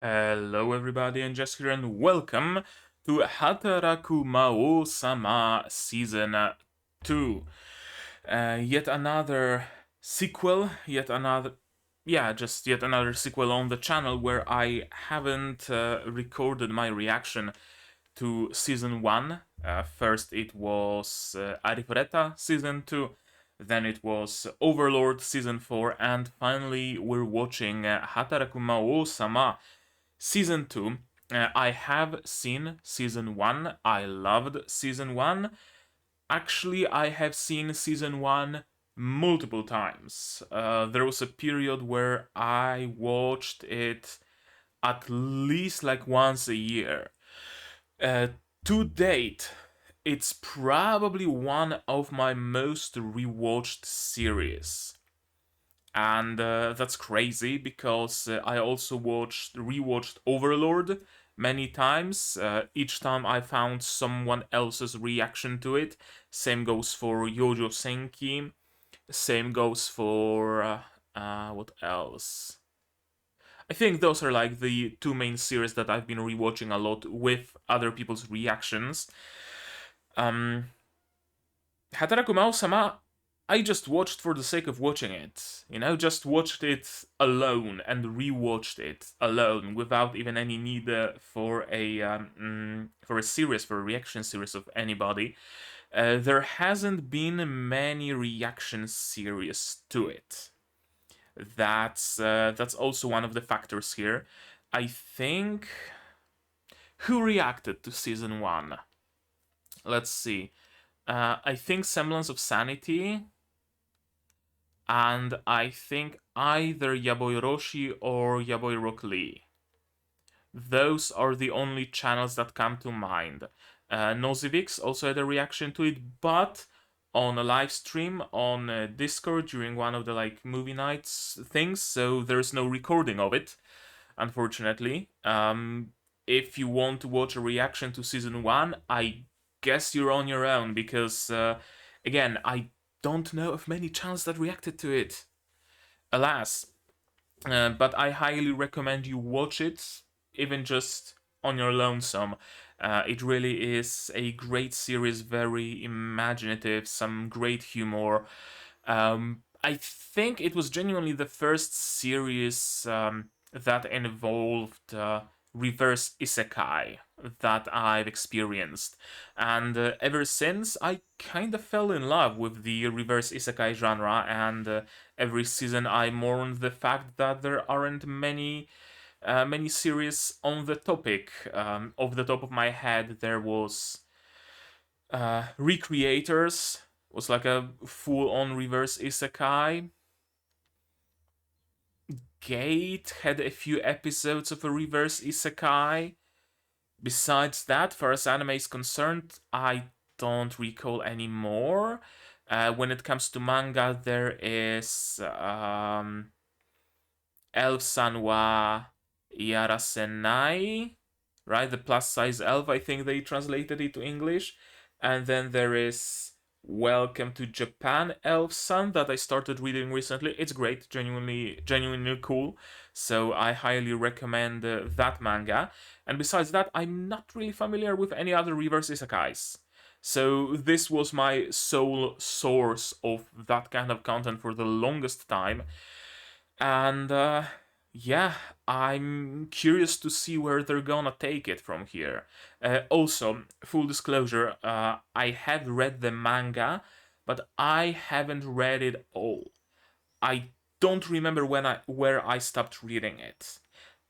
Hello everybody, and just here and welcome to Hataraku Maou-sama Season 2. Yet another sequel, yet another sequel on the channel where I haven't recorded my reaction to Season 1. First it was Arifureta Season 2, then it was Overlord Season 4, and finally we're watching Hataraku Maou-sama Season 2. I have seen Season 1. I loved Season 1. Actually, I have seen Season 1 multiple times. There was a period where I watched it at least like once a year. Uh, to date, it's probably one of my most rewatched series. And that's crazy because I also rewatched Overlord many times. Each time I found someone else's reaction to it. Same goes for Yojo Senki. Same goes for what else? I think those are like the two main series that I've been rewatching a lot with other people's reactions. Um, Hataraku Maou-sama, I just watched for the sake of watching it. Just watched it alone and rewatched it alone without even any need for a series, for a reaction series of anybody. There hasn't been many reaction series to it. That's also one of the factors here. I think who reacted to season 1? Let's see. I think Semblance of Sanity, and I think either Yaboy Roshi or Yaboy Rock Lee. Those are the only channels that come to mind. Nozivix also had a reaction to it, but on a live stream on Discord during one of the movie nights things, so there's no recording of it, unfortunately. If you want to watch a reaction to season 1, I guess you're on your own, because again, I don't know of many channels that reacted to it, alas. But I highly recommend you watch it, even just on your lonesome. It really is a great series, very imaginative, some great humor. I think it was genuinely the first series that involved reverse isekai that I've experienced. And ever since, I kind of fell in love with the reverse isekai genre, and every season I mourn the fact that there aren't many series on the topic. Off the top of my head, there was Recreators, was like a full-on reverse isekai. Gate had a few episodes of a reverse isekai. Besides that, far as anime is concerned, I don't recall any more. When it comes to manga, there is Elf-san wa Yarasenai, right? The plus-size elf, I think they translated it to English. And then there is Welcome to Japan Elf-san that I started reading recently. It's great, genuinely cool. So I highly recommend that manga. And besides that, I'm not really familiar with any other reverse isekais. So this was my sole source of that kind of content for the longest time. And yeah, I'm curious to see where they're gonna take it from here. Also, full disclosure, I have read the manga, but I haven't read it all. I don't remember where I stopped reading it.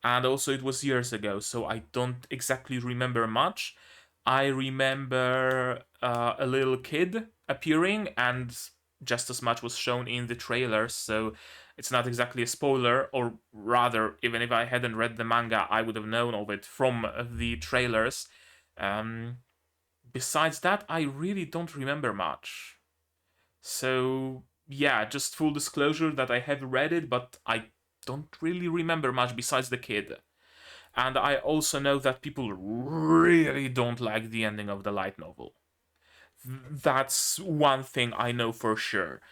And also it was years ago, so I don't exactly remember much. I remember a little kid appearing, and just as much was shown in the trailer, so it's not exactly a spoiler, or rather, even if I hadn't read the manga, I would have known of it from the trailers. Besides that, I really don't remember much. So, yeah, just full disclosure that I have read it, but I don't really remember much besides the kid. And I also know that people really don't like the ending of the light novel. That's one thing I know for sure.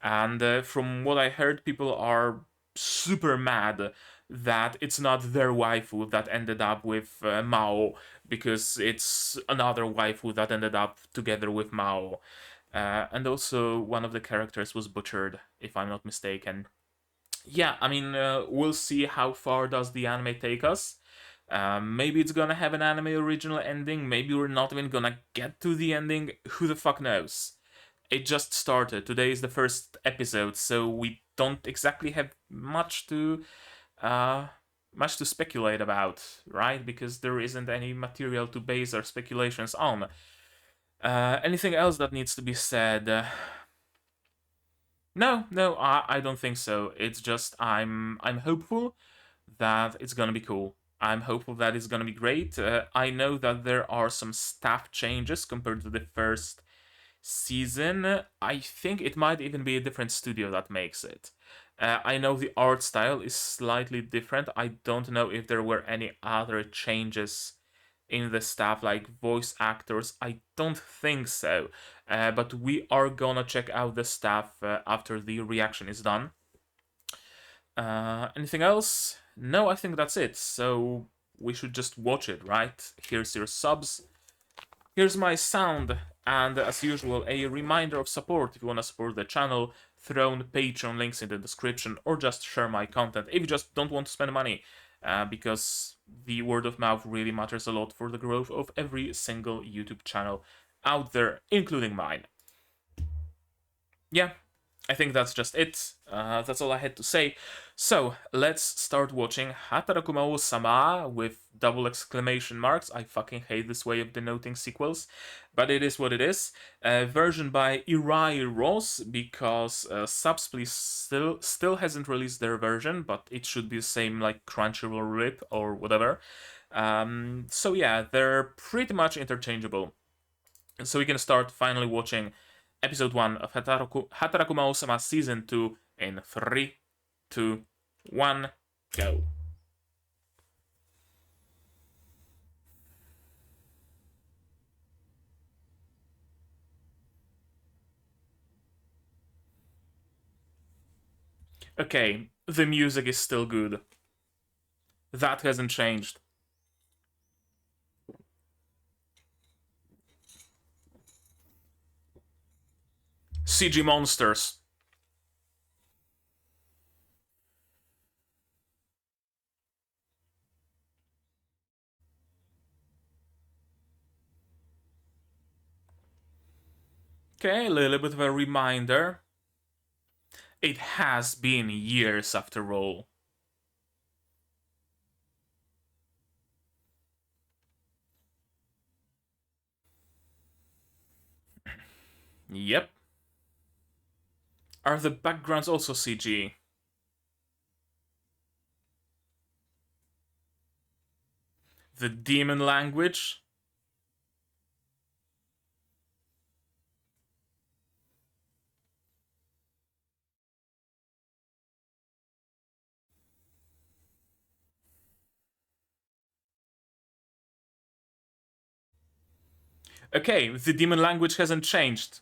And from what I heard, people are super mad that it's not their waifu that ended up with Mao, because it's another waifu that ended up together with Mao. And also, one of the characters was butchered, if I'm not mistaken. Yeah, I mean, we'll see how far does the anime take us. Maybe it's gonna have an anime original ending. Maybe we're not even gonna get to the ending. Who the fuck knows? It just started. Today is the first episode, so we don't exactly have uh, much to speculate about, right? Because there isn't any material to base our speculations on. Anything else that needs to be said? No, I don't think so. It's just I'm hopeful that it's gonna be cool. I'm hopeful that it's gonna be great. I know that there are some staff changes compared to the first season. I think it might even be a different studio that makes it. I know the art style is slightly different. I don't know if there were any other changes in the staff, like voice actors. I don't think so. But we are gonna check out the staff after the reaction is done. Anything else? No, I think that's it. So we should just watch it, right? Here's your subs. Here's my sound, and as usual, a reminder of support. If you want to support the channel, throw in Patreon links in the description, or just share my content if you just don't want to spend money, because the word of mouth really matters a lot for the growth of every single YouTube channel out there, including mine. Yeah, I think that's just it. That's all I had to say. So let's start watching Hataraku maou-sama with double exclamation marks. I fucking hate this way of denoting sequels, but it is what it is. Version by Irai Ross, because Subsplease still hasn't released their version, but it should be the same like Crunchyroll RIP or whatever. So yeah, they're pretty much interchangeable. So we can start finally watching episode 1 of Hataraku maou-sama season 2 in 3, 2, 1, go. Okay, the music is still good. That hasn't changed. CG monsters. Okay, a little bit of a reminder. It has been years after all. Yep. Are the backgrounds also CG? The demon language? Okay, the demon language hasn't changed.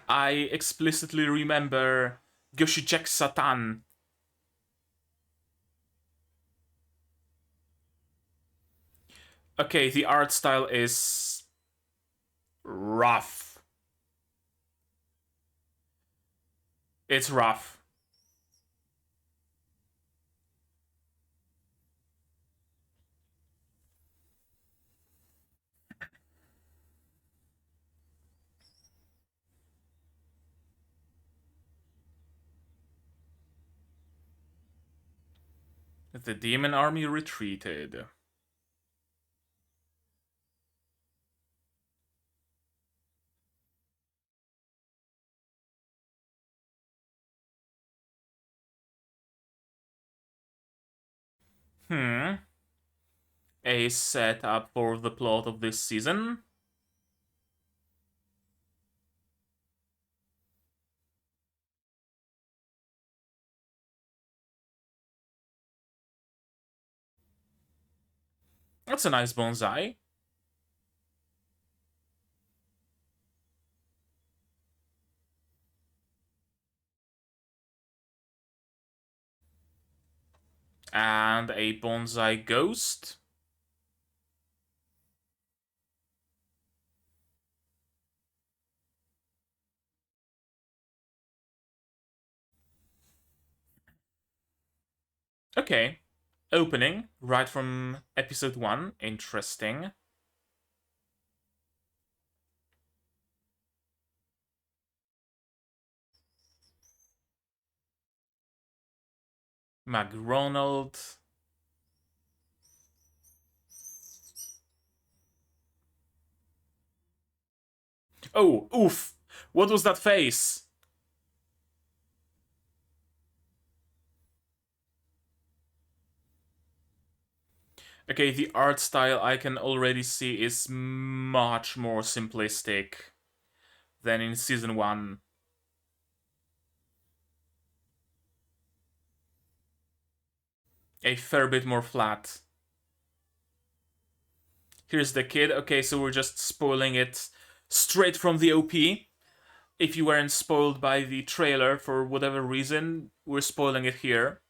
I explicitly remember Gyoshijek Satan. Okay, the art style is rough. It's rough. The demon army retreated. Hmm. A setup for the plot of this season. That's a nice bonsai. And a bonsai ghost. Okay. Opening, right from episode 1. Interesting. MgRonald. Oh, oof! What was that face? Okay, the art style I can already see is much more simplistic than in season 1. A fair bit more flat. Here's the kid. Okay, so we're just spoiling it straight from the OP. If you weren't spoiled by the trailer for whatever reason, we're spoiling it here.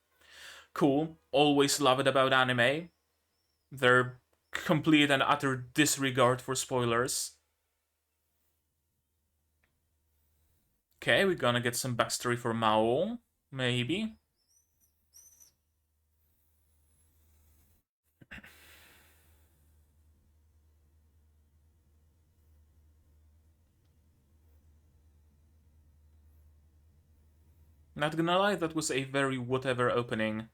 Cool. Always love it about anime. Their complete and utter disregard for spoilers. Okay, we're gonna get some backstory for Maou. Maybe. Not gonna lie, that was a very whatever opening.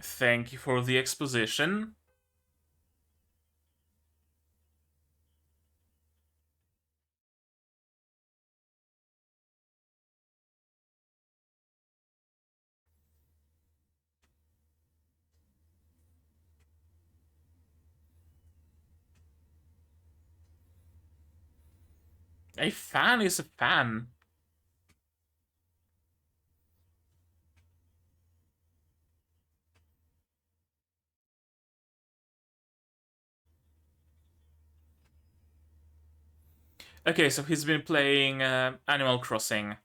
Thank you for the exposition. A fan is a fan. Okay, so he's been playing Animal Crossing.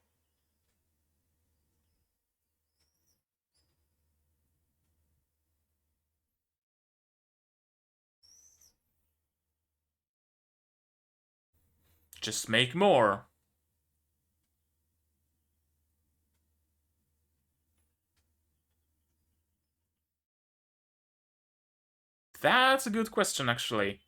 Just make more. That's a good question, actually.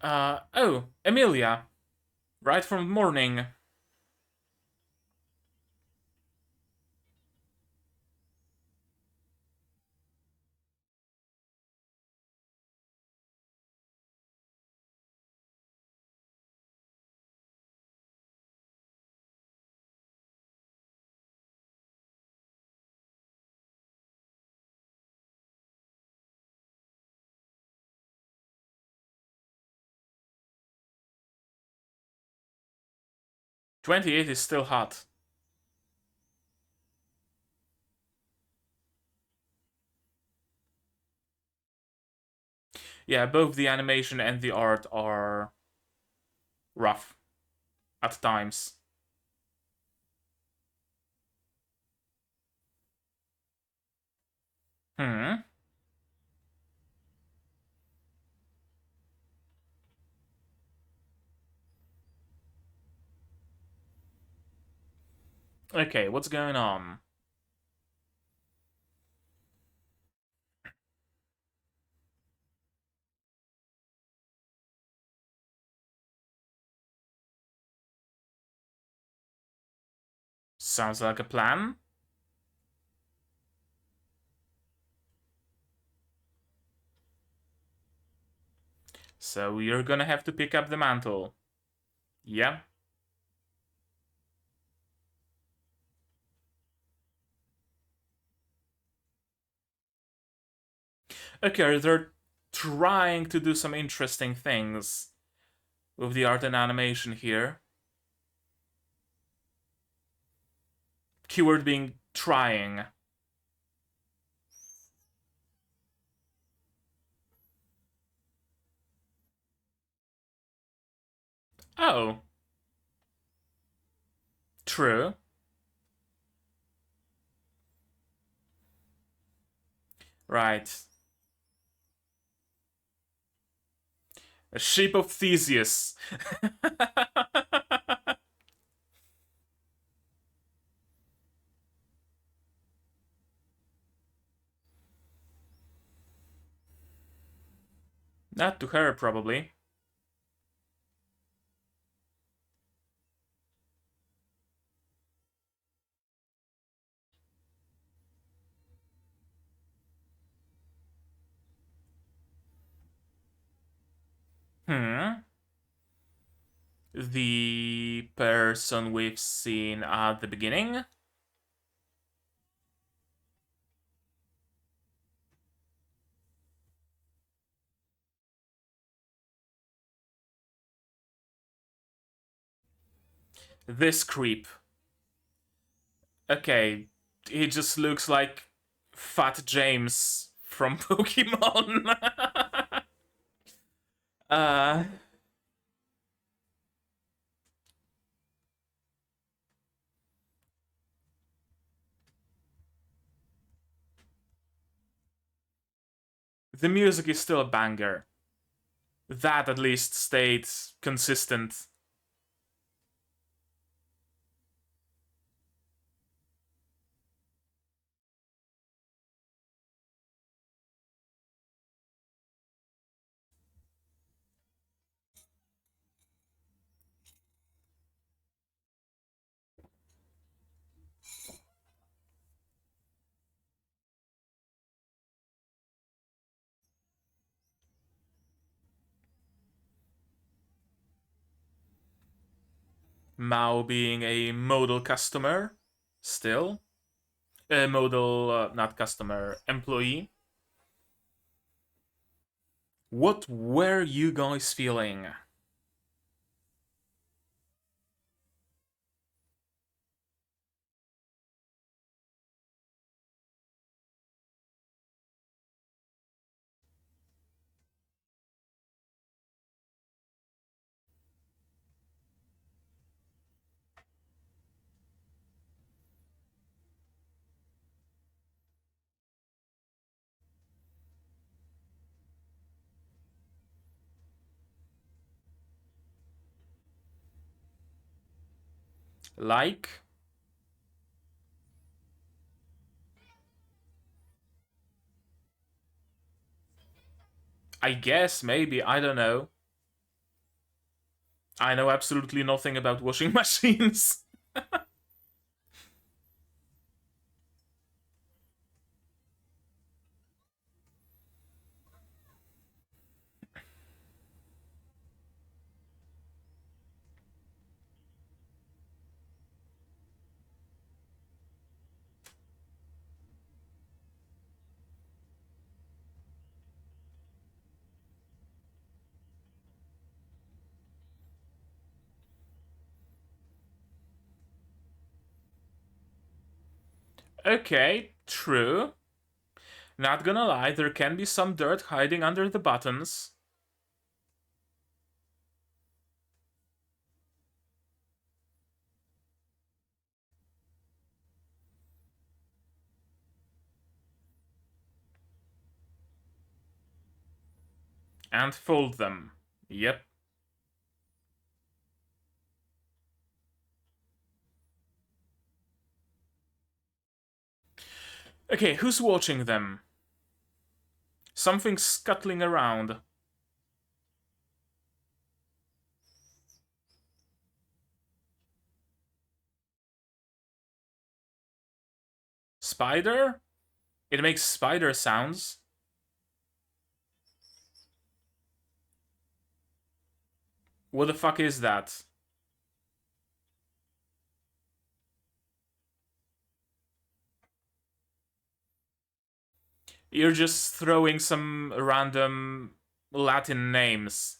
Oh, Emilia. Right from morning. '28 is still hot. Yeah, both the animation and the art are rough at times. Hmm. Okay, what's going on? Sounds like a plan. So you're gonna have to pick up the mantle. Yeah. Okay, they're trying to do some interesting things with the art and animation here. Keyword being trying. Oh. True. Right. A sheep of Theseus. Not to her, probably. Hmm. The person we've seen at the beginning? This creep. Okay, he just looks like Fat James from Pokemon. uh, the music is still a banger. That at least stayed consistent. Mao being a modal customer, still. A modal, not customer, employee. What were you guys feeling? Like? I guess, maybe, I don't know. I know absolutely nothing about washing machines. Okay, true. Not gonna lie, there can be some dirt hiding under the buttons. And fold them. Yep. Okay, who's watching them? Something's scuttling around. Spider? It makes spider sounds. What the fuck is that? You're just throwing some random Latin names.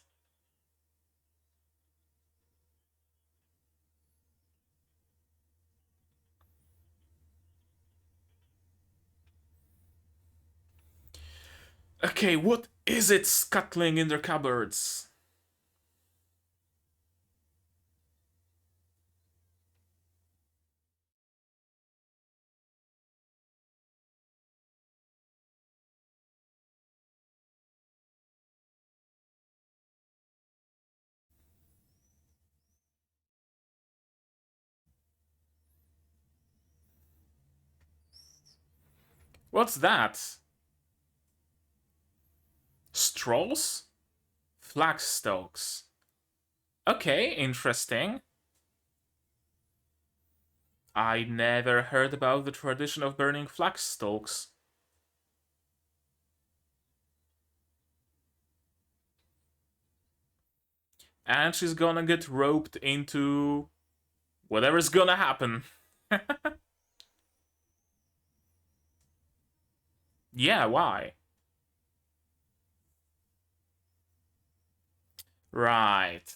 Okay, what is it scuttling in their cupboards? What's that? Strolls? Flag stalks. Okay, interesting. I never heard about the tradition of burning flag stalks. And she's gonna get roped into whatever's gonna happen. Yeah, why? Right.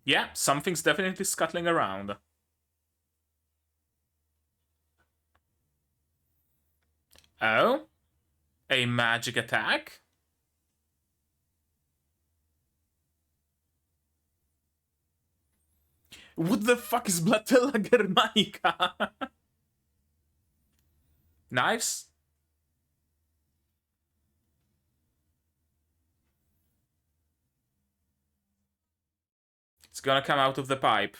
Yeah, something's definitely scuttling around. Oh? A magic attack? What the fuck is Blatella Germanica? Knives? It's gonna come out of the pipe.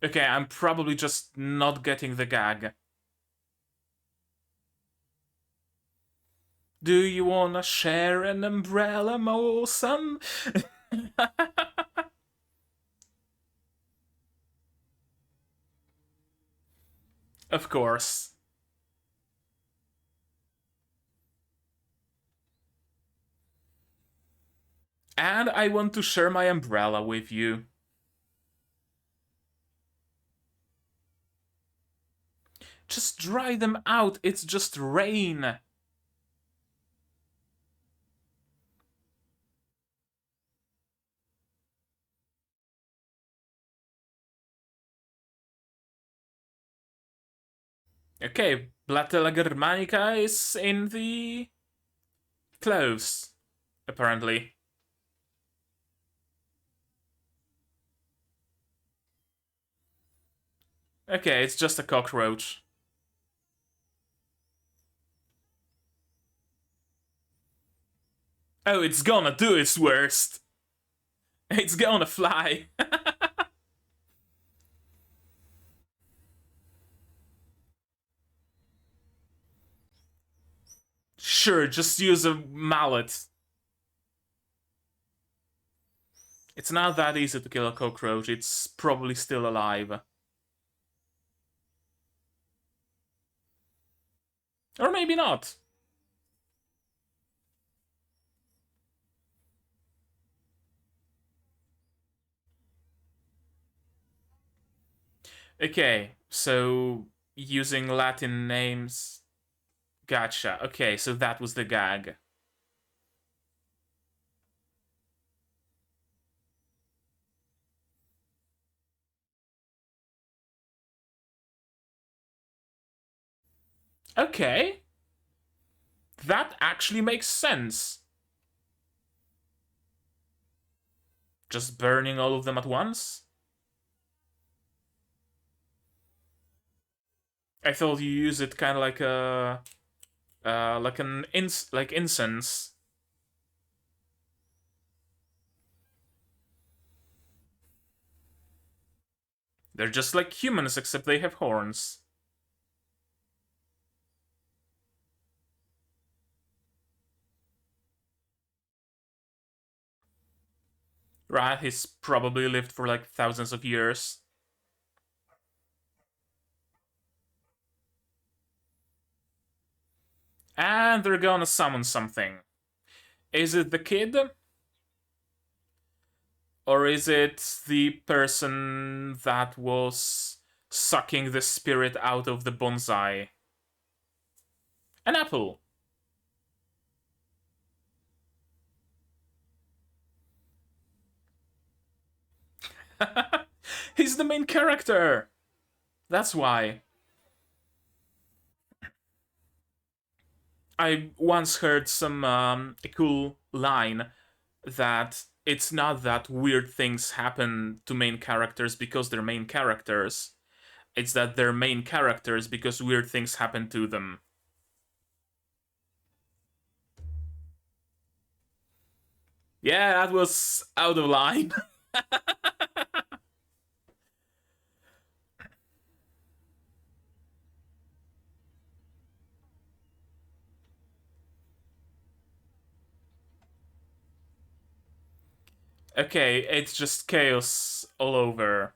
Okay, I'm probably just not getting the gag. Do you wanna share an umbrella, maou-sama? Of course. And I want to share my umbrella with you. Just dry them out, it's just rain. Okay, Blatella Germanica is in the clothes, apparently. Okay, it's just a cockroach. Oh, it's gonna do its worst. It's gonna fly. Sure, just use a mallet. It's not that easy to kill a cockroach, it's probably still alive. Or maybe not. Okay, so using Latin names. Gotcha. Okay, so that was the gag. Okay. That actually makes sense. Just burning all of them at once? I thought you use it kind of like a like incense. They're just like humans except they have horns. Right, he's probably lived for like thousands of years. And they're gonna summon something. Is it the kid? Or is it the person that was sucking the spirit out of the bonsai? An apple. He's the main character! That's why. I once heard some a cool line that it's not that weird things happen to main characters because they're main characters. It's that they're main characters because weird things happen to them. Yeah, that was out of line. Okay, it's just chaos all over.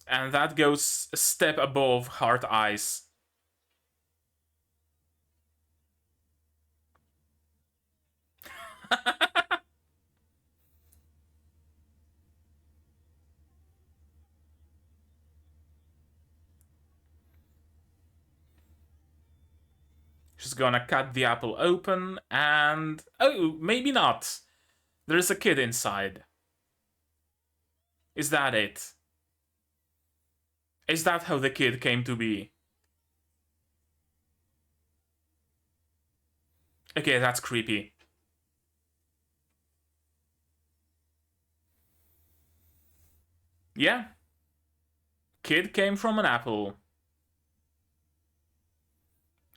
And that goes a step above Heart Eyes. She's gonna cut the apple open and... Oh, maybe not. There's a kid inside. Is that it? Is that how the kid came to be? Okay, that's creepy. Yeah. Kid came from an apple.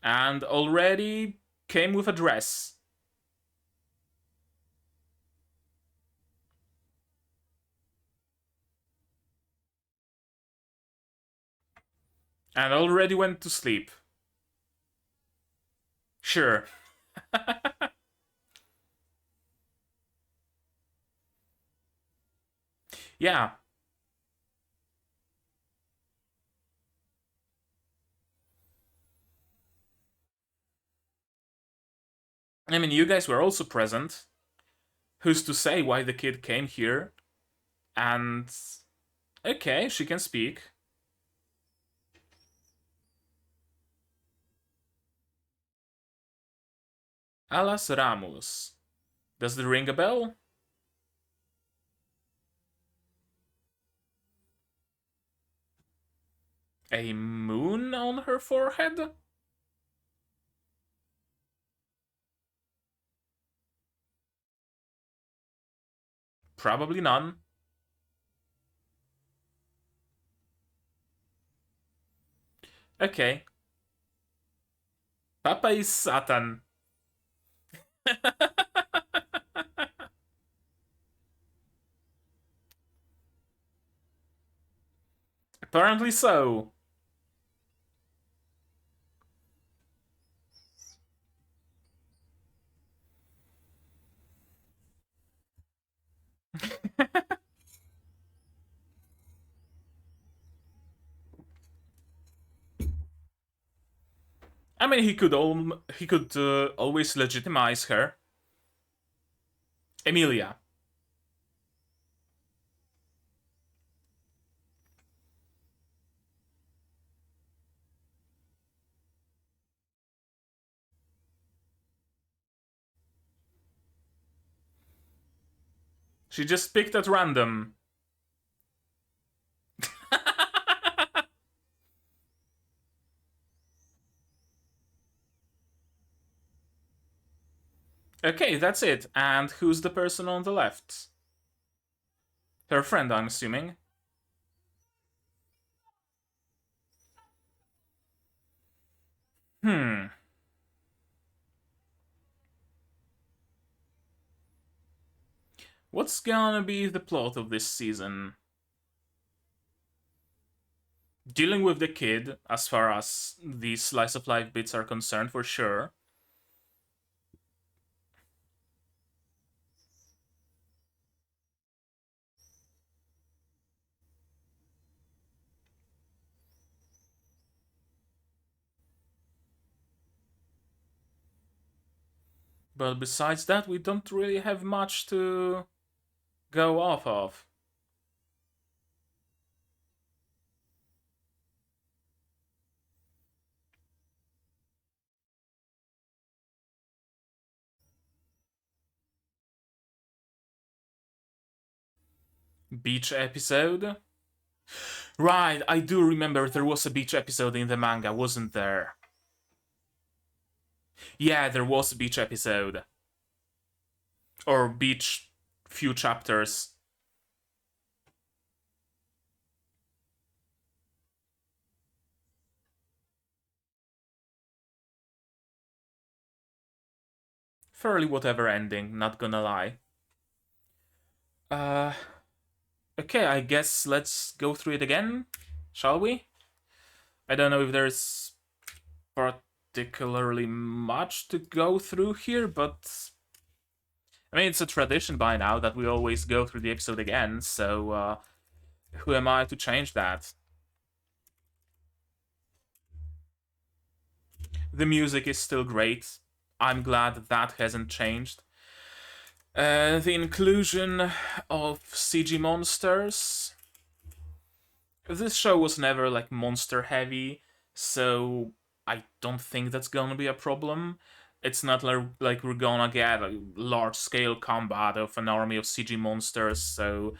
And already came with a dress. And already went to sleep. Sure. Yeah. I mean, you guys were also present. Who's to say why the kid came here? And... Okay, she can speak. Alas Ramos. Does it ring a bell? A moon on her forehead? Probably none. Okay. Papa is Satan. Apparently so. I mean, he could always legitimize her. Emilia. She just picked at random. Okay, that's it. And who's the person on the left? Her friend, I'm assuming. Hmm. What's gonna be the plot of this season? Dealing with the kid, as far as the slice of life bits are concerned, for sure. But besides that, we don't really have much to go off of. Beach episode? Right, I do remember there was a beach episode in the manga, wasn't there? Yeah, there was a beach episode. Or beach few chapters. Fairly whatever ending, not gonna lie. Uh, okay, I guess let's go through it again, shall we? I don't know if there's particularly much to go through here, but I mean, it's a tradition by now that we always go through the episode again, so who am I to change that? The music is still great. I'm glad that hasn't changed. The inclusion of CG monsters. This show was never like monster heavy, so I don't think that's gonna be a problem. It's not like we're gonna get a large scale combat of an army of CG monsters, so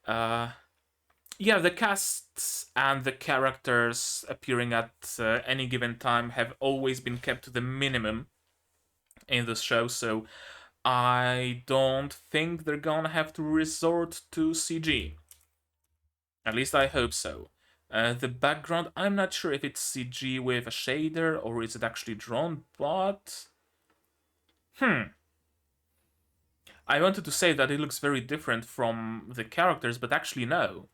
yeah, the cast and the characters appearing at any given time have always been kept to the minimum in this show, so I don't think they're gonna have to resort to CG. At least I hope so. The background, I'm not sure if it's CG with a shader or is it actually drawn, but... I wanted to say that it looks very different from the characters, but actually no.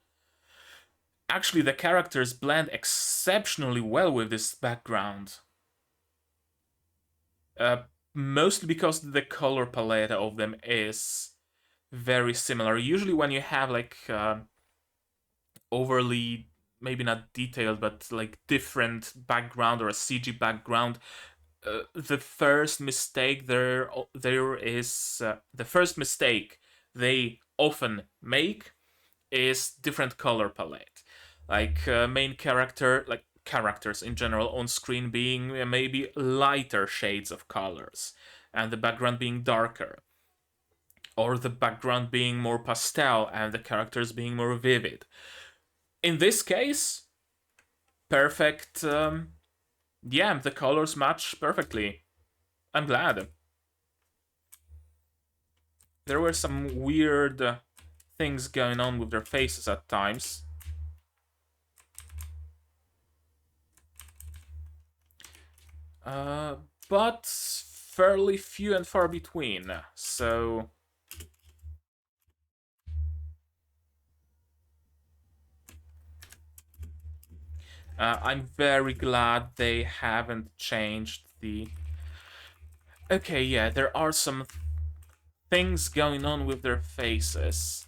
Actually, the characters blend exceptionally well with this background. Uh, Mostly because the color palette of them is very similar. Usually when you have like overly, maybe not detailed, but like different background or a CG background, the first mistake there is the first mistake they often make is different color palette. Like main character, like characters in general on screen being maybe lighter shades of colors, and the background being darker, or the background being more pastel and the characters being more vivid. In this case, perfect. Yeah, the colors match perfectly. I'm glad. There were some weird things going on with their faces at times. Uh, but fairly few and far between. So I'm very glad they haven't changed the. Okay, yeah, there are some things going on with their faces.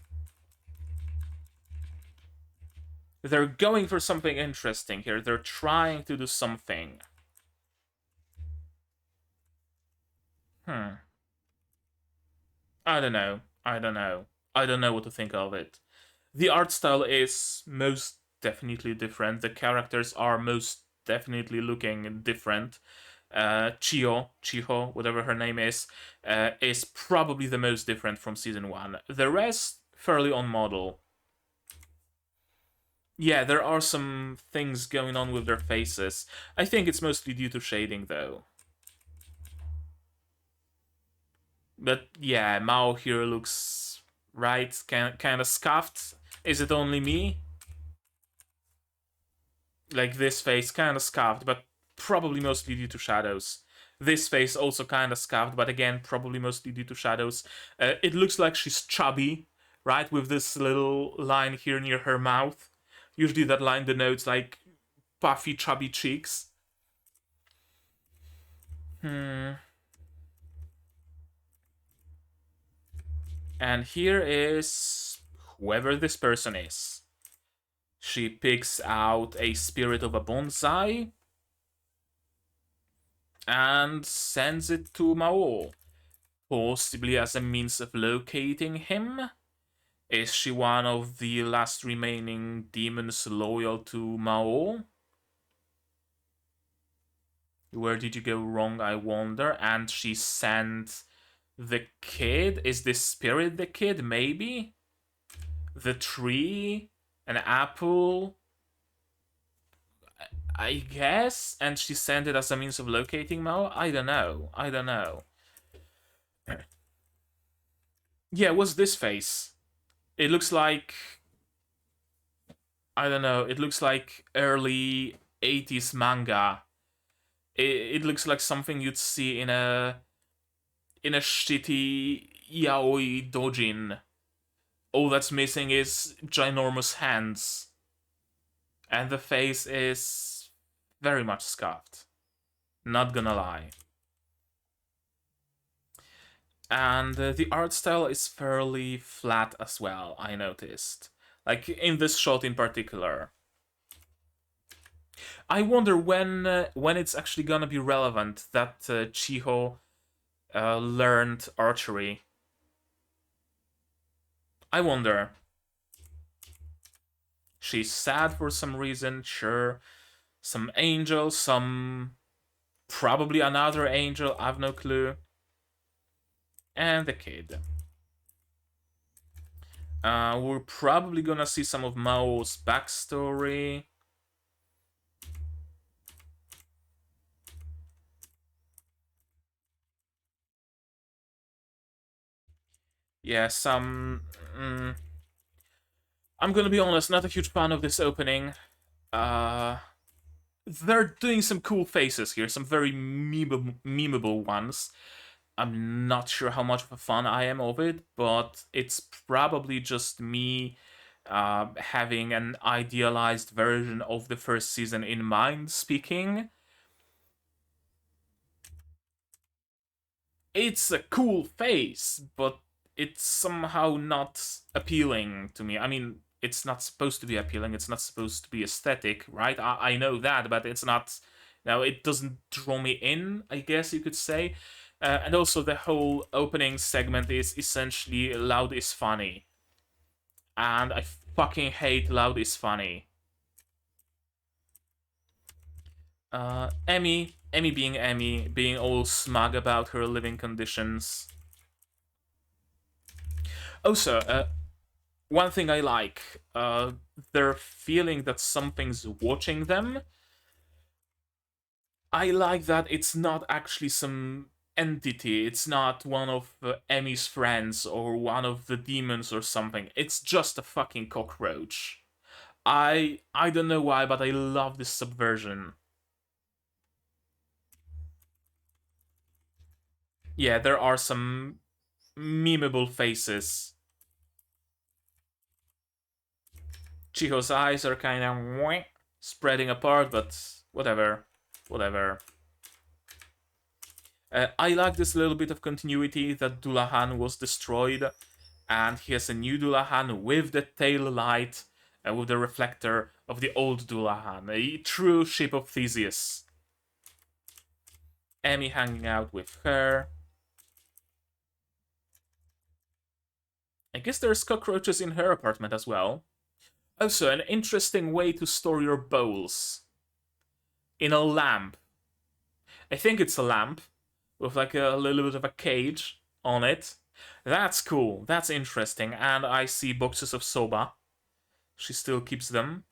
They're going for something interesting here. They're trying to do something. Hmm. I don't know. I don't know. I don't know what to think of it. The art style is most definitely different. The characters are most definitely looking different. Chiho, whatever her name is probably the most different from season 1. The rest, fairly on model. Yeah, there are some things going on with their faces. I think it's mostly due to shading, though. But yeah, Mao here looks right, kind of scuffed. Is it only me? Like this face kind of scuffed, but probably mostly due to shadows. This face also kind of scuffed, but again, probably mostly due to shadows. It looks like she's chubby, right? With this little line here near her mouth. Usually that line denotes like puffy, chubby cheeks. Hmm. And here is whoever this person is. She picks out a spirit of a bonsai and sends it to Maou. possibly as a means of locating him. Is she one of the last remaining demons loyal to Maou? Where did you go wrong, I wonder? And she sent the kid? Is this spirit the kid? Maybe? The tree? An apple? I guess? And she sent it as a means of locating Maou? I don't know. I don't know. Yeah, what's this face? It looks like... I don't know. It looks like early 80s manga. It looks like something you'd see in a shitty yaoi dojin. All that's missing is ginormous hands. And the face is very much scuffed. Not gonna lie. And the art style is fairly flat as well, I noticed. Like in this shot in particular. I wonder when it's actually gonna be relevant that Chiho learned archery. I wonder. She's sad for some reason, sure. Some angel, some... probably another angel, I've no clue. And the kid. We're probably gonna see some of Mao's backstory. Yeah, some... I'm gonna be honest, not a huge fan of this opening. They're doing some cool faces here, some very memeable ones. I'm not sure how much of a fan I am of it, but it's probably just me having an idealized version of the first season in mind speaking. It's a cool face, but it's somehow not appealing to me. I mean, it's not supposed to be appealing, it's not supposed to be aesthetic, right? I know that, but it's not... Now, it doesn't draw me in, I guess you could say. And also, the whole opening segment is essentially loud is funny. And I fucking hate loud is funny. Emmy being Emmy, being all smug about her living conditions. Also, one thing I like, their feeling that something's watching them. I like that it's not actually some entity, it's not one of Emmy's friends or one of the demons or something. It's just a fucking cockroach. I don't know why, but I love this subversion. Yeah, there are some memeable faces. Chiho's eyes are kind of spreading apart, but whatever. Whatever. I like this little bit of continuity that Dullahan was destroyed, and he has a new Dullahan with the tail light and with the reflector of the old Dullahan, a true ship of Theseus. Emmy hanging out with her. I guess there's cockroaches in her apartment as well. Also, an interesting way to store your bowls. In a lamp. I think it's a lamp with like a little bit of a cage on it. That's cool. That's interesting. And I see boxes of soba. She still keeps them.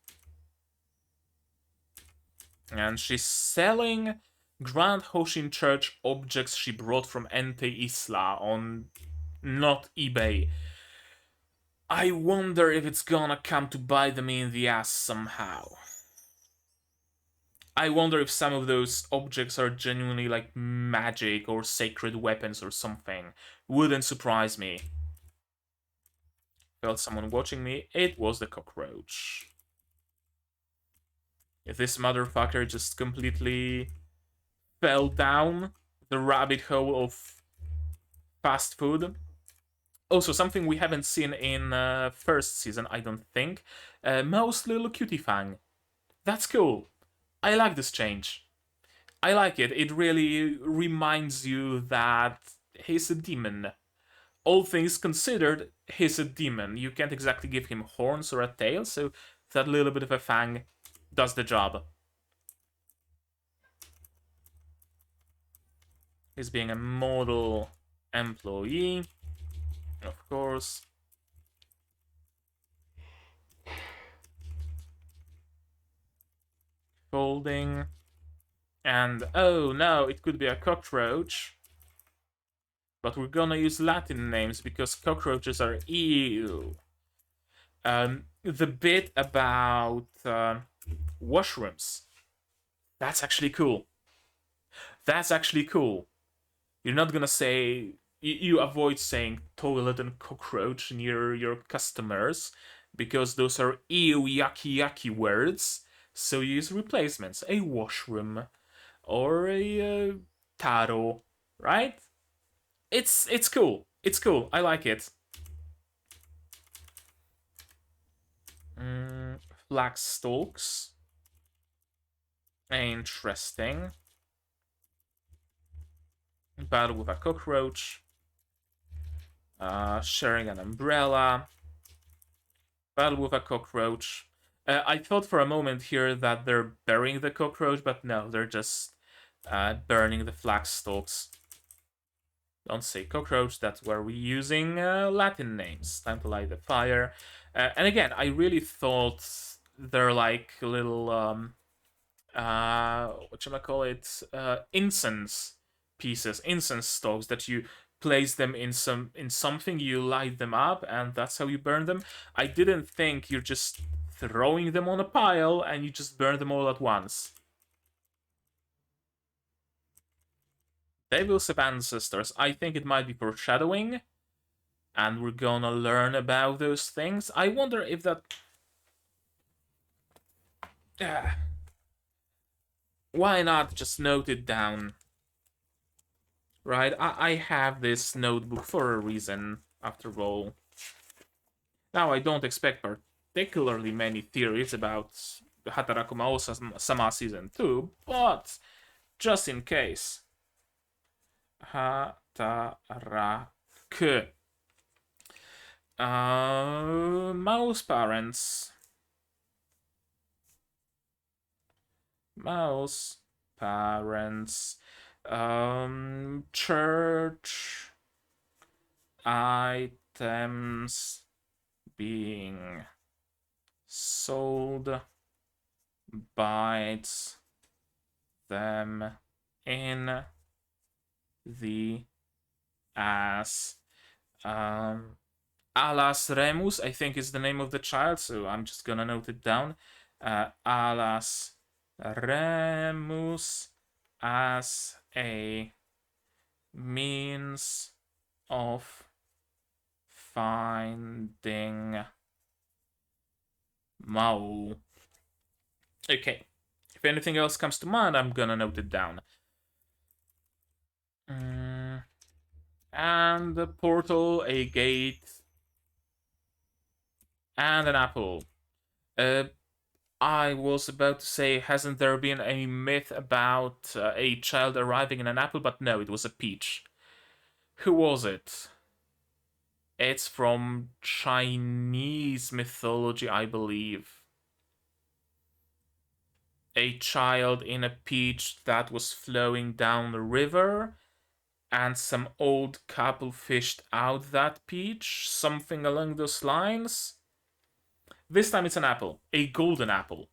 And she's selling Grand Hoshin Church objects she brought from Ente Isla on not eBay. I wonder if it's gonna come to bite them in the ass somehow. I wonder if some of those objects are genuinely like magic or sacred weapons or something. Wouldn't surprise me. Felt someone watching me. It was the cockroach. If this motherfucker just completely fell down the rabbit hole of fast food. Also, something we haven't seen in first season, I don't think. Mao's little cutie fang. That's cool. I like this change. I like it. It really reminds you that he's a demon. All things considered, he's a demon. You can't exactly give him horns or a tail, so that little bit of a fang does the job. He's being a model employee, of course. Folding. And, oh no, it could be a cockroach. But we're gonna use Latin names because cockroaches are ew. The bit about washrooms, that's actually cool. That's actually cool. You're not gonna say, you avoid saying toilet and cockroach near your customers because those are ew, yucky, yucky words. So you use replacements, a washroom or a taro, right? It's cool. It's cool. I like it. Flax stalks. Interesting. Battle with a cockroach. Sharing an umbrella. Battle with a cockroach. I thought for a moment here that they're burying the cockroach, but no, they're just burning the flax stalks. Don't say cockroach, that's where we're using Latin names. Time to light the fire. And again, I really thought they're like little, whatchamacallit, incense pieces, incense stalks that you place them in something, you light them up, and that's how you burn them. I didn't think you're just throwing them on a pile and you just burn them all at once. Devil's ancestors. I think it might be foreshadowing, and we're gonna learn about those things. I wonder if that... Why not just note it down? Right, I have this notebook for a reason, after all. Now, I don't expect particularly many theories about Hataraku maou-sama Season 2, but just in case. Hataraku. Mao's parents. Mao's parents. Church items being sold, bites them in the ass. Alas Remus, I think is the name of the child, so I'm just gonna note it down. Alas Remus as a means of finding Maou. Okay. If anything else comes to mind, I'm gonna note it down. And the portal, a gate, and an apple. I was about to say, hasn't there been a myth about a child arriving in an apple? But no, it was a peach. Who was it? It's from Chinese mythology, I believe. A child in a peach that was flowing down the river, and some old couple fished out that peach, something along those lines. This time it's an apple, a golden apple.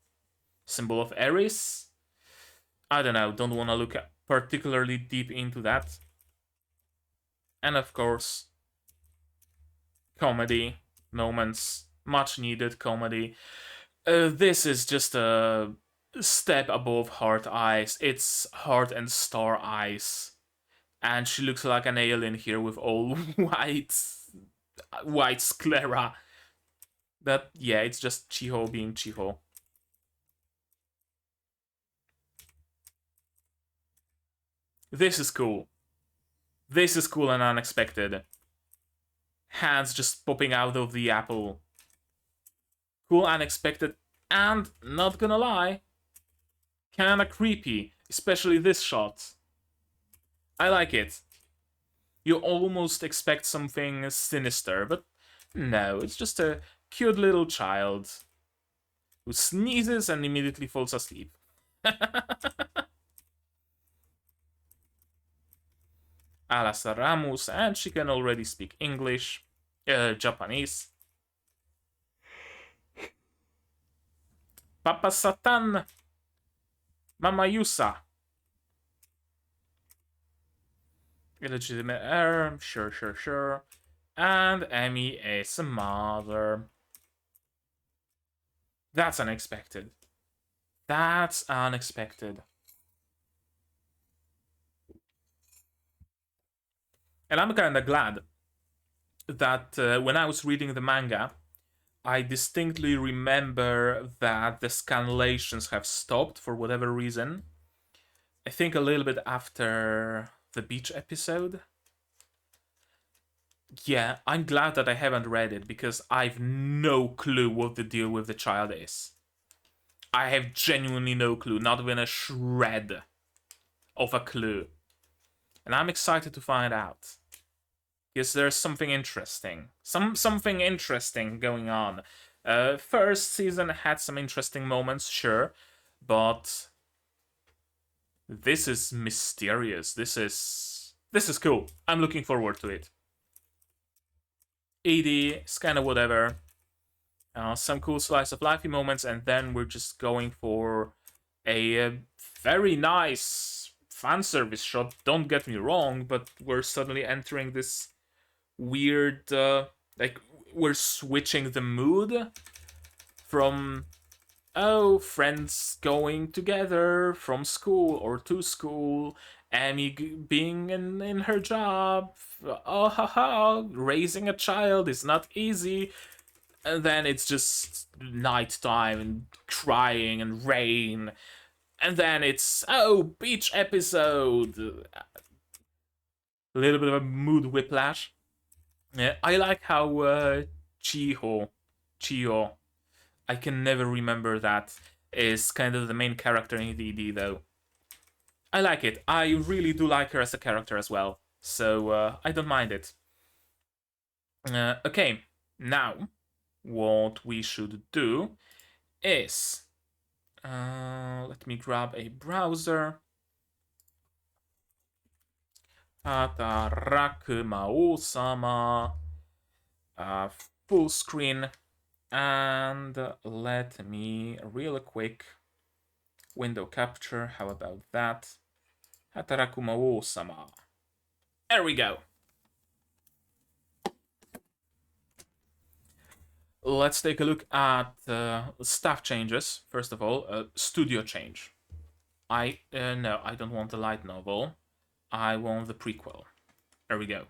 Symbol of Aries? I don't know, don't want to look particularly deep into that. And of course, comedy moments, much needed comedy. This is just a step above Heart Eyes. It's Heart and Star Eyes. And she looks like an alien here with all white sclera. That, yeah, it's just Chiho being Chiho. This is cool. This is cool and unexpected. Hands just popping out of the apple. Cool, unexpected, and, not gonna lie, kinda creepy. Especially this shot. I like it. You almost expect something sinister, but no, it's just a cute little child who sneezes and immediately falls asleep. Alas Ramus, and she can already speak English, Japanese. Papa Satan, Mama Yusa. Illegitimate heir, sure. And Emmy is a mother. That's unexpected. That's unexpected. And I'm kinda glad that when I was reading the manga, I distinctly remember that the scanlations have stopped for whatever reason. I think a little bit after the beach episode. Yeah, I'm glad that I haven't read it because I've no clue what the deal with the child is. I have genuinely no clue, not even a shred of a clue. And I'm excited to find out. Because there's something interesting. Something interesting going on. First season had some interesting moments, sure, but this is mysterious. This is cool. I'm looking forward to it. 80 is kind of whatever. Some cool slice of lifey moments, and then we're just going for a very nice fan service shot. Don't get me wrong, but we're suddenly entering this weird, like we're switching the mood from friends going together from school or to school, Amy being in her job, oh haha, raising a child is not easy, and then it's just nighttime and crying and rain, and then it's beach episode, a little bit of a mood whiplash. Yeah, I like how Chiho, I can never remember that, is kind of the main character in DD though. I like it. I really do like her as a character as well, so I don't mind it. Okay, now what we should do is let me grab a browser. Hataraku maou-sama, full screen, and let me real quick window capture. How about that? Hataraku maou-sama. There we go. Let's take a look at staff changes. First of all, studio change. No, I don't want the light novel. I want the prequel. There we go.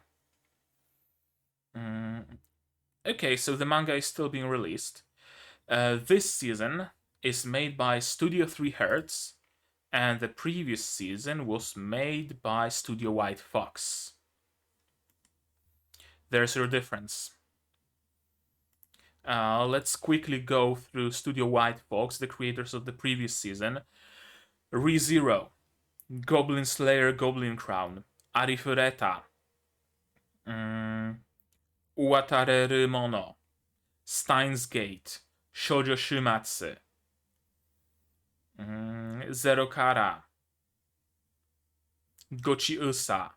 Okay, so the manga is still being released. This season is made by Studio 3 Hertz, and the previous season was made by Studio White Fox. There's your difference. Let's quickly go through Studio White Fox, the creators of the previous season. ReZero, Goblin Slayer, Goblin Crown, Arifureta, Uwatareru Mono, Steins Gate, Shoujo Shumatsu, Zero Kara, Gochi Usa,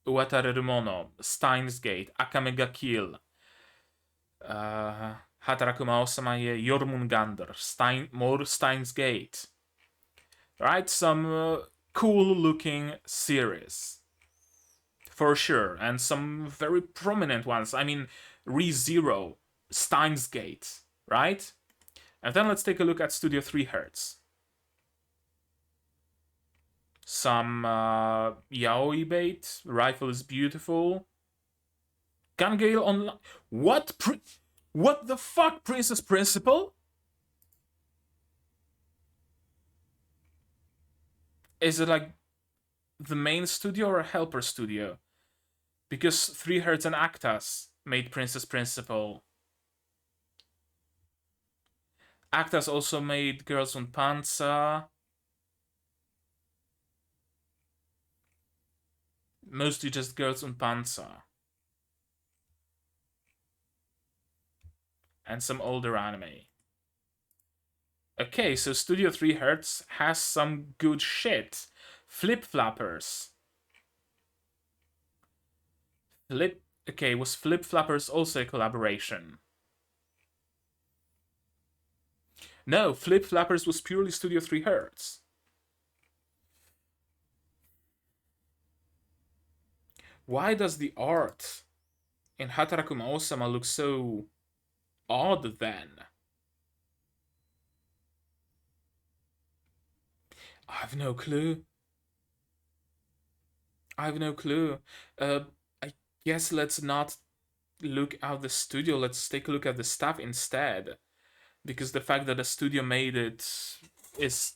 Uwatareru Mono, Steins Gate, Akame ga Kill, Hataraku Maou-sama ye Jormungandr, more Steins Gate. Right, some cool looking series. For sure, and some very prominent ones. I mean, ReZero, Steins Gate, right? And then let's take a look at Studio 3 Hertz. Some yaoi bait, Rifle is Beautiful. Gun Gale Online. What the fuck, Princess Principal? Is it like the main studio or a helper studio? Because 3 Hertz and Actas made Princess Principal. Actas also made Girls on Panza. Mostly just Girls und Panzer. And some older anime. Okay, so Studio 3 Hertz has some good shit. Flip Flappers. Okay, was Flip Flappers also a collaboration? No, Flip Flappers was purely Studio 3 Hertz. Why does the art in Hataraku Maou-sama look so odd then? I have no clue. I have no clue. I guess let's not look at the studio. Let's take a look at the staff instead. Because the fact that the studio made it is,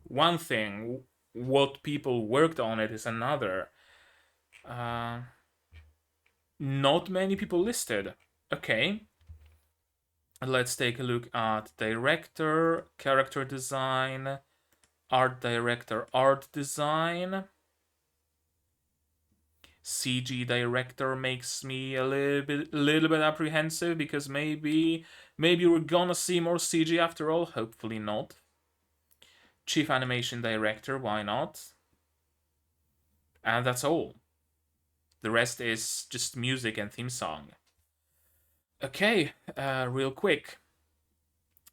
one thing. What people worked on it is another. Not many people listed. Okay. Let's take a look at director, character design, art director, art design. CG director makes me a little bit apprehensive because maybe we're gonna see more CG after all. Hopefully not. Chief animation director, why not? And that's all. The rest is just music and theme song. Okay, real quick.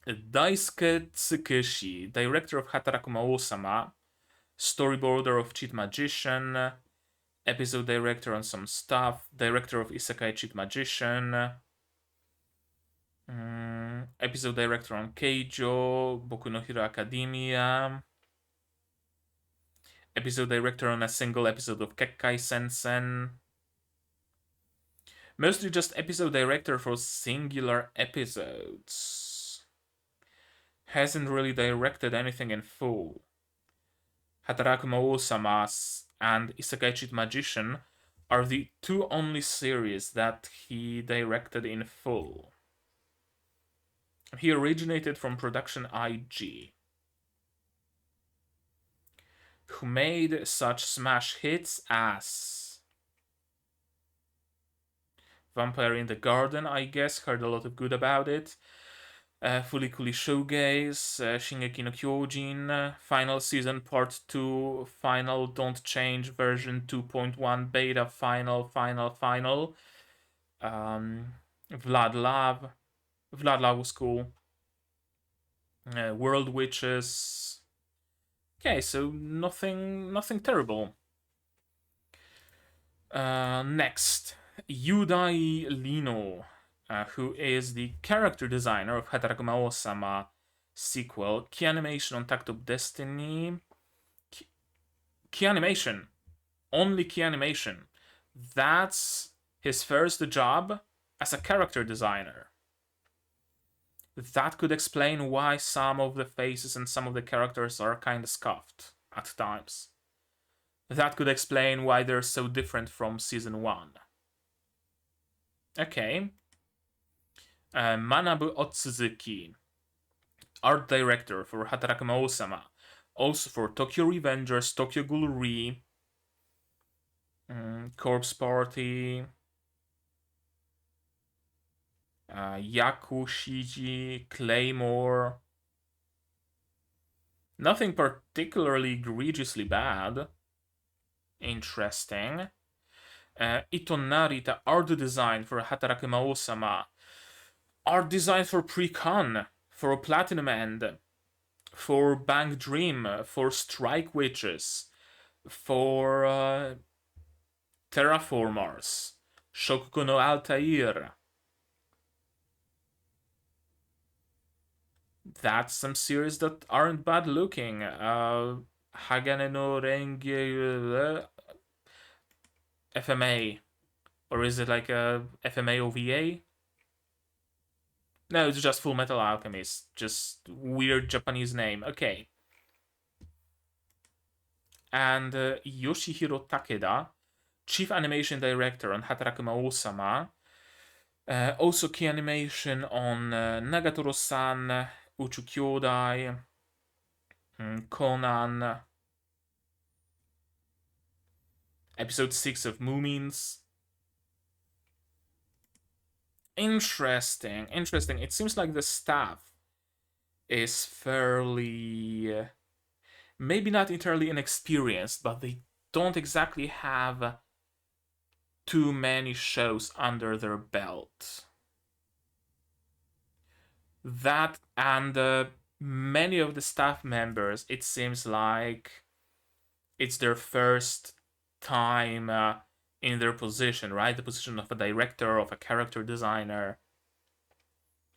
Daisuke Tsukushi, director of Hataraku Maou-sama, storyboarder of Cheat Magician, episode director on some stuff, director of Isekai Cheat Magician, episode director on Keijo, Boku no Hero Academia, episode director on a single episode of Kekkai Sensen, mostly just episode director for singular episodes. Hasn't really directed anything in full. Hataraku Maou-sama's and Isekai Cheat Magician are the two only series that he directed in full. He originated from Production IG, who made such smash hits as Vampire in the Garden, I guess, heard a lot of good about it. Furikuri Showgaze, Shingeki no Kyojin, Final Season Part 2, Final Don't Change version 2.1 Beta, Final. Vlad Lav. Vlad Lav was cool. World Witches. Okay, so nothing terrible. Next, Yudai Lino, who is the character designer of Hataraku Maou-sama sequel, Key Animation on Tact of Destiny. Key Animation. Only Key Animation. That's his first job as a character designer. That could explain why some of the faces and some of the characters are kind of scuffed at times. That could explain why they're so different from Season 1. Okay. Manabu Otsuzuki, art director for Hataraku Maou-sama, also for Tokyo Revengers, Tokyo Ghoul Re, Corpse Party, Yaku Shiji, Claymore. Nothing particularly egregiously bad. Interesting. Ito Narita, art design for Hataraku Maou-sama. Art design for Pre-Con, for Platinum End, for Bang Dream, for Strike Witches, for Terraformers, Shokuko no Altair. That's some series that aren't bad looking. Hagane no Renge FMA. Or is it like a FMA OVA? No, it's just Full Metal Alchemist. Just weird Japanese name. Okay. And Yoshihiro Takeda, Chief Animation Director on Hataraku Maou-sama. Also key animation on Nagatoro-san, Uchu Kyodai, Conan, Episode 6 of Moomins. Interesting. It seems like the staff is fairly... maybe not entirely inexperienced, but they don't exactly have too many shows under their belt. That and many of the staff members, it seems like it's their first time in their position, right? The position of a director, of a character designer.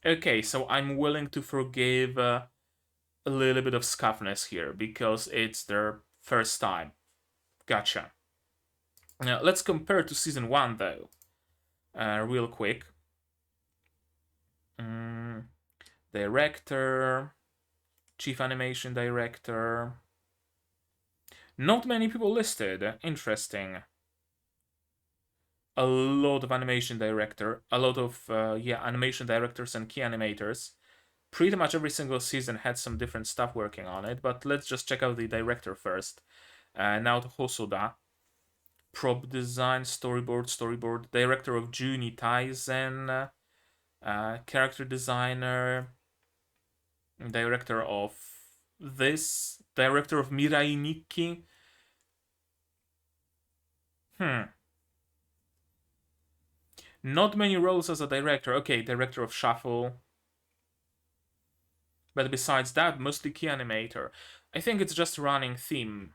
Okay, so I'm willing to forgive a little bit of scuffness here because it's their first time. Gotcha. Now, let's compare to season 1 though, real quick. Director, chief animation director. Not many people listed. Interesting. A lot of animation director, a lot of animation directors and key animators. Pretty much every single season had some different stuff working on it, but let's just check out the director first. Naoto Hosoda. Prop design, storyboard, director of Juni Taizen, character designer, director of this, director of Mirai Nikki. Not many roles as a director. Okay, director of Shuffle. But besides that, mostly key animator. I think it's just a running theme.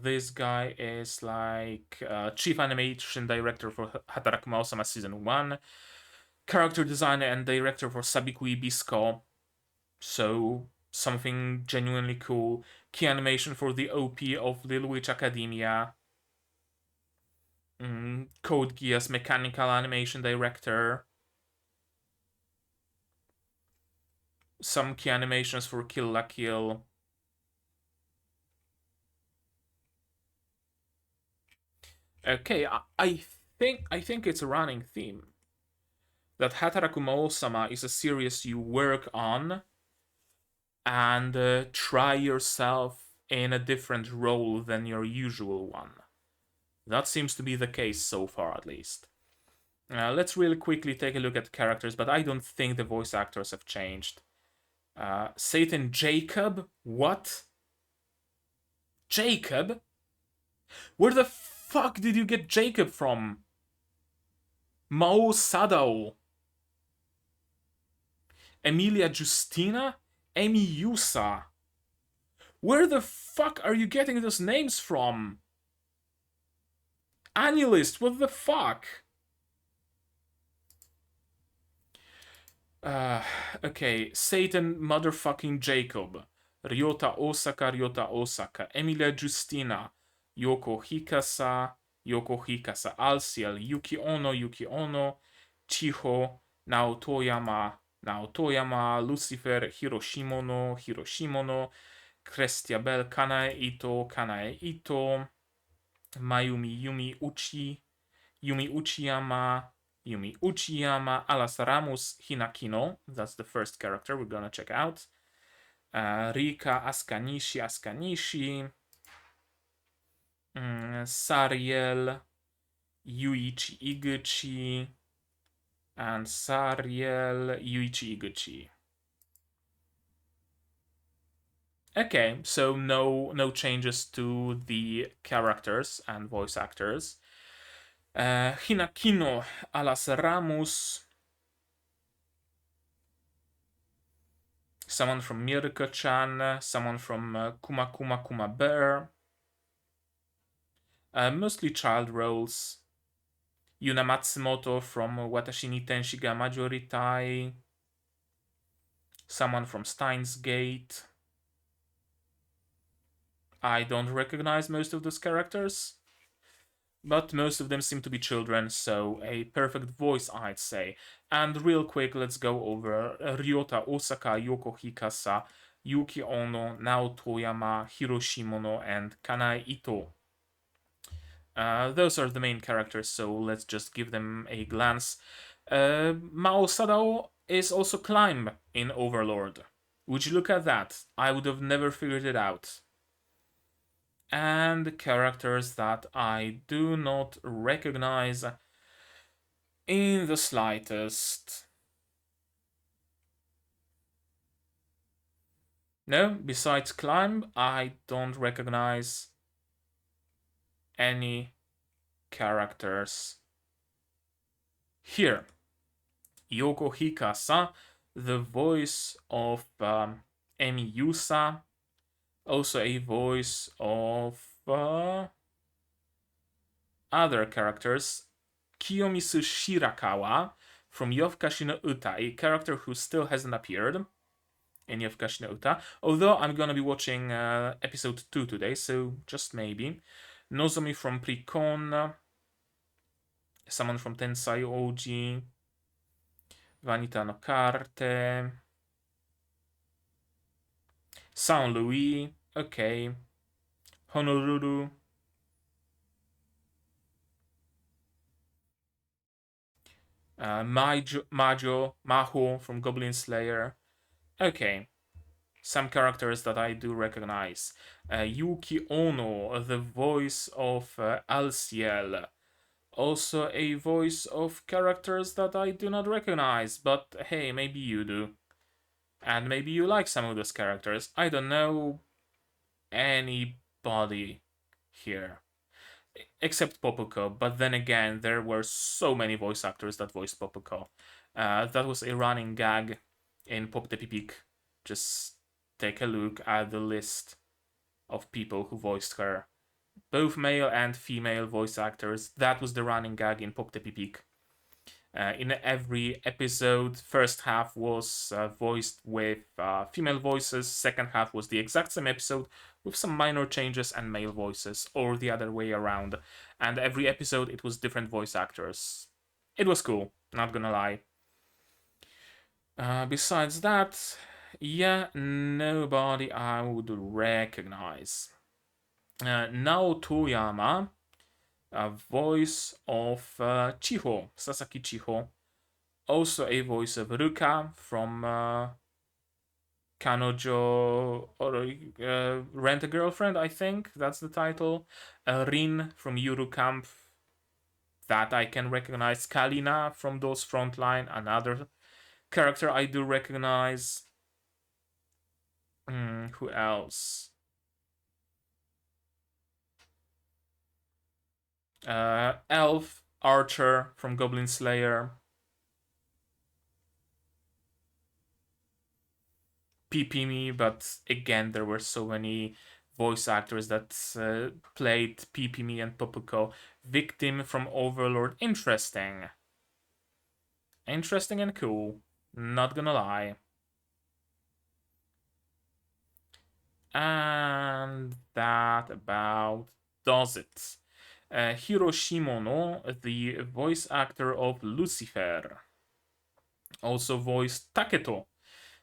This guy is like chief animation director for Hataraku Maou-sama season 1, character designer and director for Sabiku Ibisco, so something genuinely cool. Key animation for the OP of Little Witch Academia. Code Geass mechanical animation director. Some key animations for Kill la Kill. Okay, I think it's a running theme that Hataraku Maou-sama is a series you work on and try yourself in a different role than your usual one. That seems to be the case so far, at least. Let's really quickly take a look at characters, but I don't think the voice actors have changed. Satan Jacob? What? Jacob? Where the fuck did you get Jacob from? Mao Sadao. Emilia Justina? Emi Yusa. Where the fuck are you getting those names from? Annulist, what the fuck? Okay, Satan motherfucking Jacob. Ryota Osaka. Emilia Justina. Yoko Hikasa. Alsiel. Yuki Ono. Chiho. Naotoyama. Lucifer. Hiroshimono. Crestiabel. Kanae Ito. Yumi Uchiyama, Alas Ramus Hinakino. That's the first character we're gonna check out. Rika Askanishi. Sariel Yuichi Iguchi. And Sariel Yuichi Iguchi. Okay, so no changes to the characters and voice actors. Hinakino Alas Ramus. Someone from Mirko-chan, someone from Kuma Bear. Mostly child roles. Yuna Matsumoto from Watashi ni Tenshi ga Majoritai. Someone from Steins Gate. I don't recognize most of those characters, but most of them seem to be children, so a perfect voice, I'd say. And real quick, let's go over Ryota Osaka, Yoko Hikasa, Yuki Ono, Naotoyama, Hiroshimono, and Kanae Ito. Those are the main characters, so let's just give them a glance. Mao Sadao is also Climb in Overlord. Would you look at that? I would have never figured it out. And characters that I do not recognize in the slightest. No, besides Climb, I don't recognize any characters here. Yoko Hikasa, the voice of Emi also a voice of other characters. Kiyomizu Shirakawa from Yofukashi no Uta, a character who still hasn't appeared in Yofukashi no Uta, although I'm gonna be watching episode 2 today, so just maybe. Nozomi from Precon, someone from Tensai Oji, Vanita no Carte, Saint Louis, okay, Honolulu, Maho from Goblin Slayer, okay. Some characters that I do recognize. Yuki Ono, the voice of Alsiel. Also a voice of characters that I do not recognize, but hey, maybe you do. And maybe you like some of those characters. I don't know anybody here. Except Popuko, but then again, there were so many voice actors that voiced Popuko. That was a running gag in Pop the Pipik. Just take a look at the list of people who voiced her. Both male and female voice actors. That was the running gag in Pop the Pipik. In every episode, first half was voiced with female voices, second half was the exact same episode with some minor changes and male voices, or the other way around. And every episode it was different voice actors. It was cool, not gonna lie. Besides that, yeah, nobody I would recognize. Nao Toyama, a voice of Chiho, Sasaki Chiho. Also a voice of Ruka from Kanojo or Rent a Girlfriend, I think that's the title. Rin from Yuru Camp, that I can recognize. Kalina from those Frontline, another character I do recognize. Who else? Elf Archer from Goblin Slayer. PP me, but again, there were so many voice actors that played PP me and Popuko. Victim from Overlord. Interesting. Interesting and cool. Not gonna lie. And that about does it. Hiroshimono, the voice actor of Lucifer, also voiced Taketo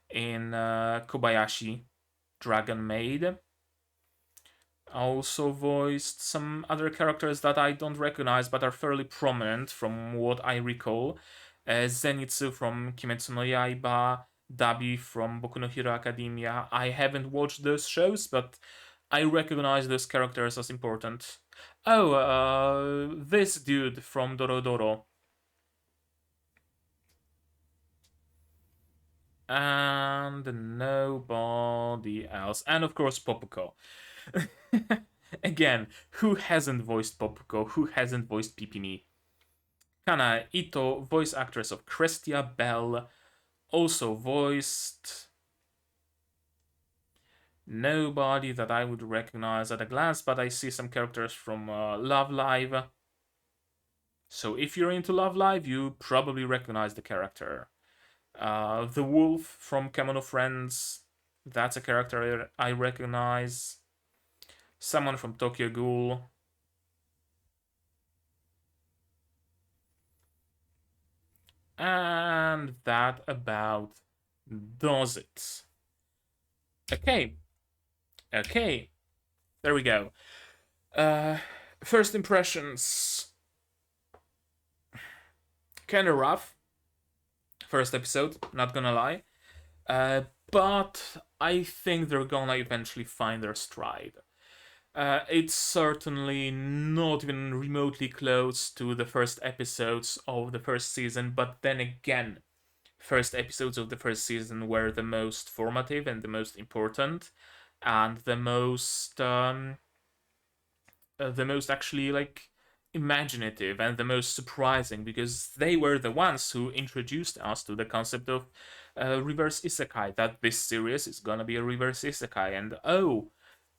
in Kobayashi Dragon Maid. Also voiced some other characters that I don't recognize but are fairly prominent from what I recall. Zenitsu from Kimetsu no Yaiba, Dabi from Boku no Hero Academia. I haven't watched those shows, but I recognize those characters as important. Oh, this dude from Dorodoro. And nobody else. And of course, Popuko. Again, who hasn't voiced Popuko? Who hasn't voiced Pipini? Kana Ito, voice actress of Crestia Bell, also voiced nobody that I would recognize at a glance, but I see some characters from Love Live. So if you're into Love Live, you probably recognize the character. The Wolf from Kemono Friends, that's a character I recognize. Someone from Tokyo Ghoul. And that about does it. Okay. Okay. There we go. First impressions. Kinda rough. First episode, not gonna lie. but I think they're gonna eventually find their stride. It's certainly not even remotely close to the first episodes of the first season, but then again, first episodes of the first season were the most formative and the most important, and the most actually like imaginative and the most surprising, because they were the ones who introduced us to the concept of reverse isekai, that this series is gonna be a reverse isekai, and oh,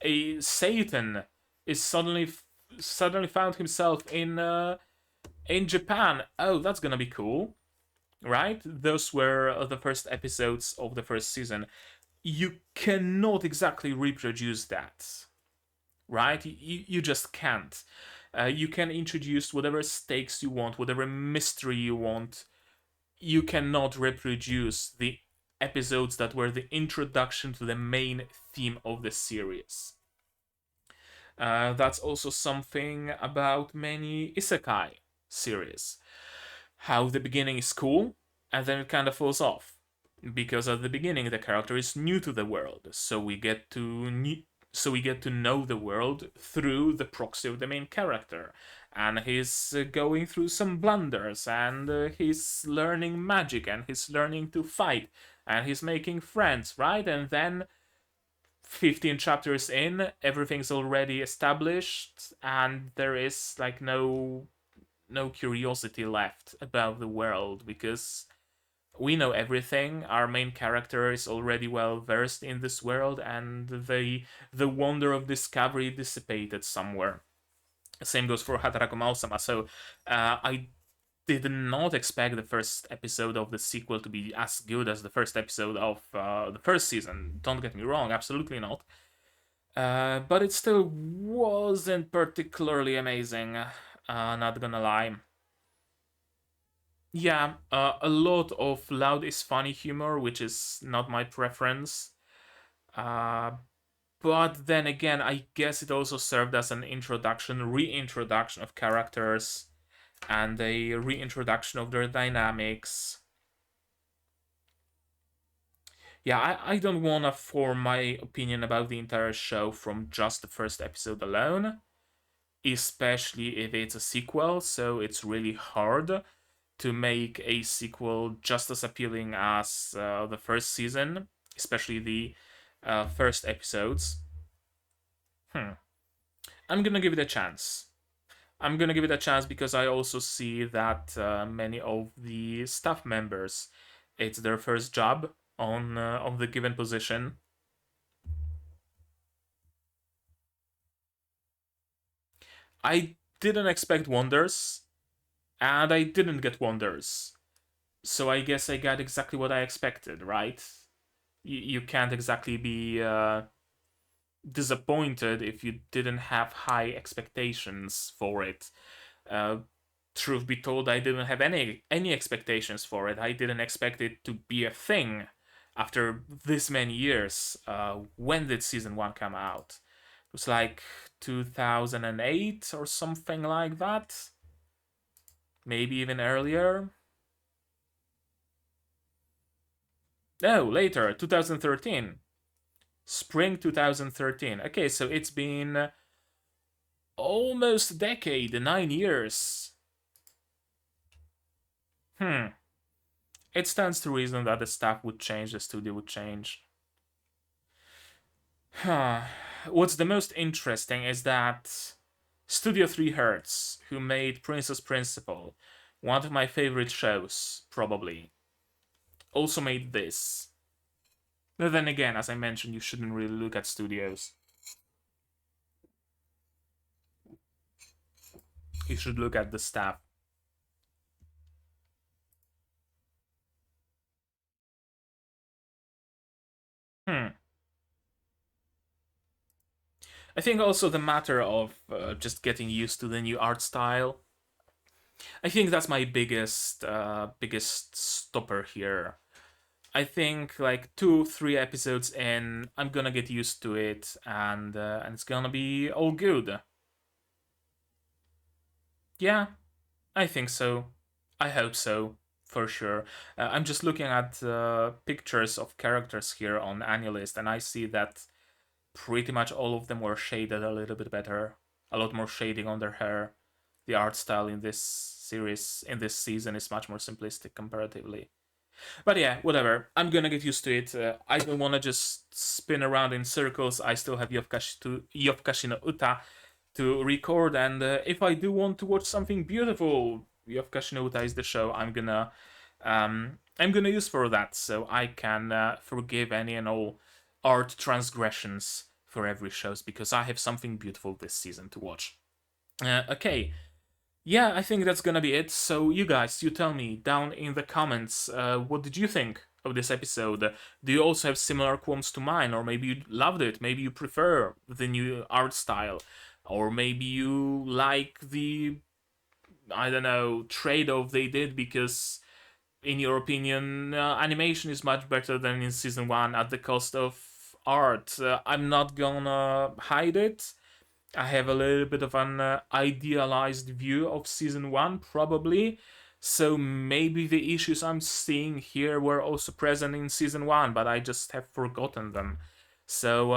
a Satan is suddenly found himself in Japan. Oh, that's gonna be cool, right? Those were the first episodes of the first season. You cannot exactly reproduce that, right? You just can't. You can introduce whatever stakes you want, whatever mystery you want. You cannot reproduce the episodes that were the introduction to the main theme of the series. That's also something about many isekai series. How the beginning is cool, and then it kind of falls off. Because at the beginning the character is new to the world, so we get to know the world through the proxy of the main character, and he's going through some blunders, and he's learning magic, and he's learning to fight, and he's making friends, right? And then 15 chapters in, everything's already established, and there is like no curiosity left about the world, because we know everything. Our main character is already well versed in this world, and the wonder of discovery dissipated somewhere. Same goes for Hataraku Maou-sama. So I did not expect the first episode of the sequel to be as good as the first episode of the first season. Don't get me wrong, absolutely not. But it still wasn't particularly amazing. Not gonna lie. Yeah, a lot of loud is funny humor, which is not my preference. Uh, but then again, I guess it also served as an reintroduction of characters, and a reintroduction of their dynamics. Yeah, I don't want to form my opinion about the entire show from just the first episode alone, especially if it's a sequel, so it's really hard to make a sequel just as appealing as the first season, especially the first episodes. Hmm. I'm gonna give it a chance. I'm gonna give it a chance because I also see that many of the staff members, it's their first job on the given position. I didn't expect wonders, and I didn't get wonders. So I guess I got exactly what I expected, right? You can't exactly be disappointed if you didn't have high expectations for it. Uh, Truth be told, I didn't have any expectations for it. I didn't expect it to be a thing after this many years. When did season one come out? It was like 2008 or something like that. Maybe even earlier. No, later, 2013. Spring 2013. Okay, so it's been almost a decade, 9 years. Hmm. It stands to reason that the staff would change, the studio would change. Huh. What's the most interesting is that Studio 3 Hertz, who made Princess Principal, one of my favorite shows, probably, also made this. But then again, as I mentioned, you shouldn't really look at studios. You should look at the staff. Hmm. I think also the matter of just getting used to the new art style. I think that's my biggest stopper here. I think like 2 3 episodes in, I'm gonna get used to it, and it's gonna be all good. Yeah, I think so. I hope so. for sure. I'm just looking at pictures of characters here on AniList, and I see that pretty much all of them were shaded a little bit better. A lot more shading on their hair. The art style in this series, in this season, is much more simplistic comparatively. But yeah, whatever. I'm gonna get used to it. I don't want to just spin around in circles. I still have Yofukashi no Uta to record, and if I do want to watch something beautiful, Yofukashi no Uta is the show I'm gonna use for that, so I can forgive any and all art transgressions for every shows, because I have something beautiful this season to watch. Okay, yeah, I think that's gonna be it. So you guys, you tell me down in the comments, what did you think of this episode? Do you also have similar qualms to mine, or maybe you loved it? Maybe you prefer the new art style, or maybe you like the, I don't know, trade-off they did because, in your opinion, animation is much better than in season one at the cost of art. I'm not gonna hide it. I have a little bit of an idealized view of season one, probably. So maybe the issues I'm seeing here were also present in season one, but I just have forgotten them. So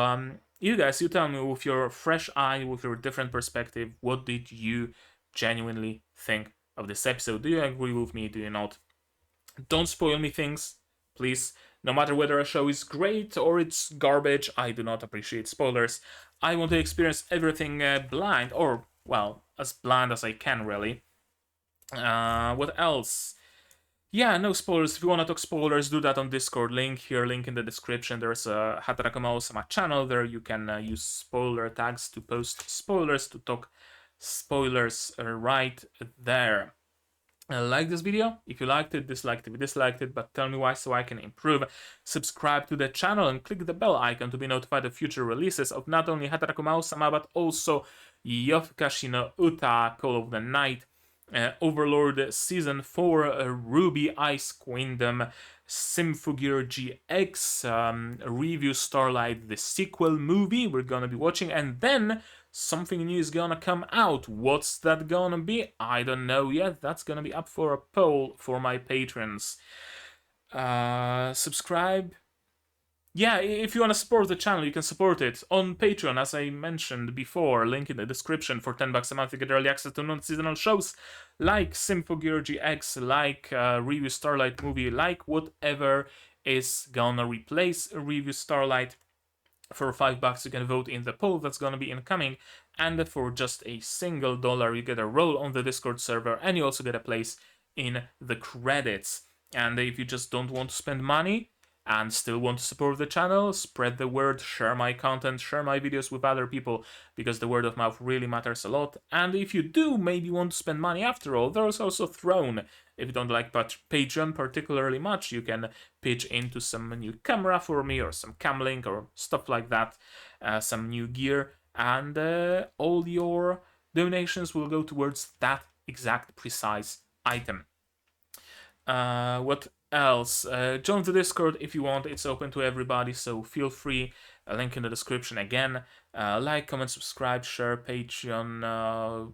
you guys, you tell me with your fresh eye, with your different perspective, what did you genuinely think of this episode? Do you agree with me? Do you not? Don't spoil me things, please. No matter whether a show is great or it's garbage, I do not appreciate spoilers. I want to experience everything blind, or, well, as blind as I can, really. What else? Yeah, no spoilers. If you want to talk spoilers, do that on Discord. Link here, link in the description. There's a Hataraku maou-sama channel there. You can use spoiler tags to post spoilers, to talk spoilers right there. Like this video if you liked it, disliked it if you disliked it, but tell me why so I can improve. Subscribe to the channel and click the bell icon to be notified of future releases of not only Hataraku maou-sama but also Yofukashi no Uta, Call of the Night, Overlord Season 4, Ruby Ice Queendom, Symphogear GX, Review Starlight, the sequel movie we're gonna be watching, and then something new is gonna come out. What's that gonna be? I don't know yet. That's gonna be up for a poll for my patrons. Subscribe. Yeah, if you want to support the channel, you can support it on Patreon, as I mentioned before. Link in the description. For $10 a month, you get early access to non-seasonal shows like Symphogear GX, like Review Starlight movie, like whatever is gonna replace Review Starlight. For $5, you can vote in the poll that's gonna be incoming, and for just a single dollar, you get a role on the Discord server, and you also get a place in the credits. And if you just don't want to spend money and still want to support the channel, spread the word, share my content, share my videos with other people, because the word of mouth really matters a lot. And if you do maybe want to spend money after all, there's also Throne. If you don't like Patreon particularly much, you can pitch into some new camera for me, or some cam link, or stuff like that, some new gear, and all your donations will go towards that exact precise item. What else? Join the Discord if you want. It's open to everybody, so feel free. A link in the description again. Like, comment, subscribe, share, Patreon.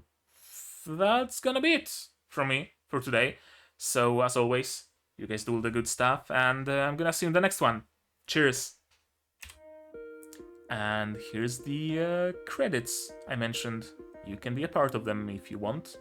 That's gonna be it from me for today. So as always, you guys do all the good stuff, and I'm gonna see you in the next one. Cheers. And here's the credits I mentioned. You can be a part of them if you want.